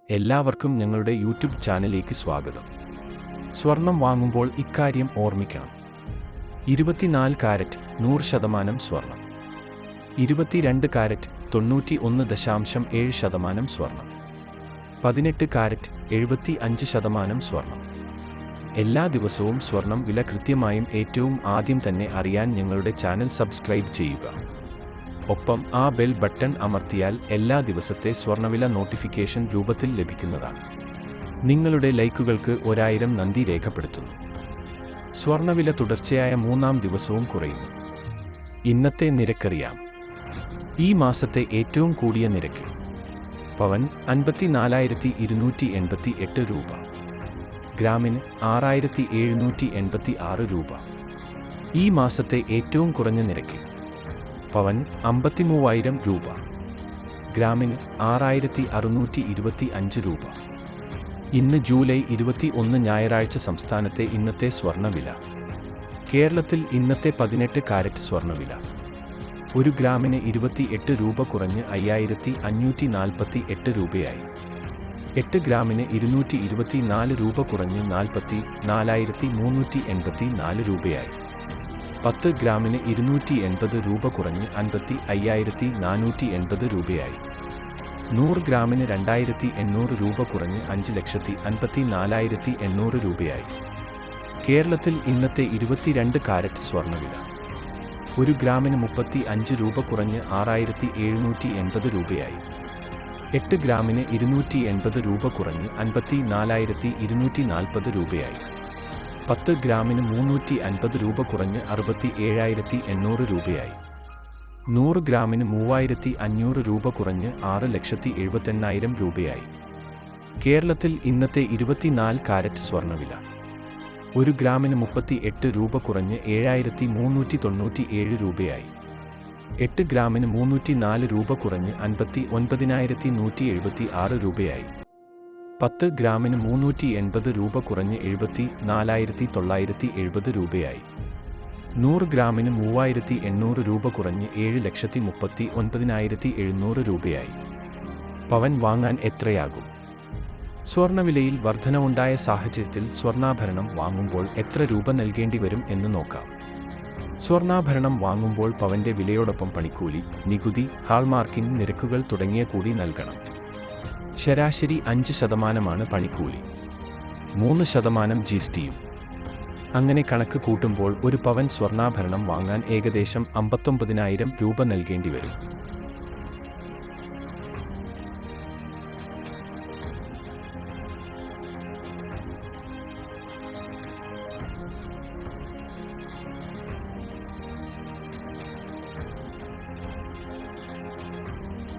എല്ലാവർക്കും ഞങ്ങളുടെ യൂട്യൂബ് ചാനലിലേക്ക് സ്വാഗതം. സ്വർണം വാങ്ങുമ്പോൾ ഇക്കാര്യം ഓർമ്മിക്കണം. 24 കാരറ്റ് 100% സ്വർണം, 22 കാരറ്റ് 91.7% സ്വർണം, 18 കാരറ്റ് 75% സ്വർണം. എല്ലാ ദിവസവും സ്വർണം വില കൃത്യമായും ഏറ്റവും ആദ്യം തന്നെ അറിയാൻ ഞങ്ങളുടെ ചാനൽ സബ്സ്ക്രൈബ് ചെയ്യുക. ഒപ്പം ആ ബെൽ ബട്ടൺ അമർത്തിയാൽ എല്ലാ ദിവസത്തെ സ്വർണ്ണവില നോട്ടിഫിക്കേഷൻ രൂപത്തിൽ ലഭിക്കുന്നതാണ്. നിങ്ങളുടെ ലൈക്കുകൾക്ക് 1000 നന്ദി രേഖപ്പെടുത്തുന്നു. സ്വർണ്ണവില തുടർച്ചയായ 3-ാം ദിവസവും കുറയുന്നു. ഇന്നത്തെ നിരക്കറിയാം. ഈ മാസത്തെ ഏറ്റവും കൂടിയ നിരക്ക് പവൻ 54,288 രൂപ, ഗ്രാമിന് 6,786 രൂപ. ഈ മാസത്തെ ഏറ്റവും കുറഞ്ഞ നിരക്ക് പവൻ 53,000 രൂപ, ഗ്രാമിന് 6,625 രൂപ. ഇന്ന് ജൂലൈ 21 ഞായറാഴ്ച. സംസ്ഥാനത്തെ ഇന്നത്തെ സ്വർണ്ണവില. കേരളത്തിൽ ഇന്നത്തെ 18 കാരറ്റ് സ്വർണ്ണവില 1 ഗ്രാമിന് 28 രൂപ കുറഞ്ഞ് 5,548 രൂപയായി. 8 ഗ്രാമിന് 224 രൂപ കുറഞ്ഞ് 44,384 രൂപയായി. 10 ഗ്രാമിന് 280 രൂപ കുറഞ്ഞ് 55,480 രൂപയായി. 100 ഗ്രാമിന് 2,800 രൂപ കുറഞ്ഞ് 5,54,800 രൂപയായി. കേരളത്തിൽ ഇന്നത്തെ 22 കാരറ്റ് സ്വർണ്ണവില 1 ഗ്രാമിന് 35 രൂപ കുറഞ്ഞ് 6,780 രൂപയായി. 8 ഗ്രാമിന് 280 രൂപ കുറഞ്ഞ് 54,240 രൂപയായി. 10 ഗ്രാമിന് 350 രൂപ കുറഞ്ഞ് 67,800 രൂപയായി. 100 ഗ്രാമിന് 3,500 രൂപ കുറഞ്ഞ് 6,78,000 രൂപയായി. കേരളത്തിൽ ഇന്നത്തെ 24 കാരറ്റ് സ്വർണ്ണവില 1 ഗ്രാമിന് 38 രൂപ കുറഞ്ഞ് 7,397 രൂപയായി. 8 ഗ്രാമിന് 304 രൂപ കുറഞ്ഞ് 59,176 രൂപയായി. 10 ഗ്രാമിന് 380 രൂപ കുറഞ്ഞ് 74,970 രൂപയായി. 100 ഗ്രാമിന് 3,800 രൂപ കുറഞ്ഞ് 7,39,700 രൂപയായി. പവൻ വാങ്ങാൻ എത്രയാകും? സ്വർണ്ണവിലയിൽ വർധനവുണ്ടായ സാഹചര്യത്തിൽ സ്വർണ്ണാഭരണം വാങ്ങുമ്പോൾ എത്ര രൂപ നൽകേണ്ടി വരും എന്ന് നോക്കാം. സ്വർണ്ണാഭരണം വാങ്ങുമ്പോൾ പവന്റെ വിലയോടൊപ്പം പണിക്കൂലി, നികുതി, ഹാൾമാർക്കിംഗ് നിരക്കുകൾ തുടങ്ങിയ കൂടി നൽകണം. ശരാശരി 5% പണിക്കൂലി, 3% GSTയും. അങ്ങനെ കണക്ക് കൂട്ടുമ്പോൾ ഒരു പവൻ സ്വർണ്ണാഭരണം വാങ്ങാൻ ഏകദേശം 59,000 രൂപ നൽകേണ്ടി വരും.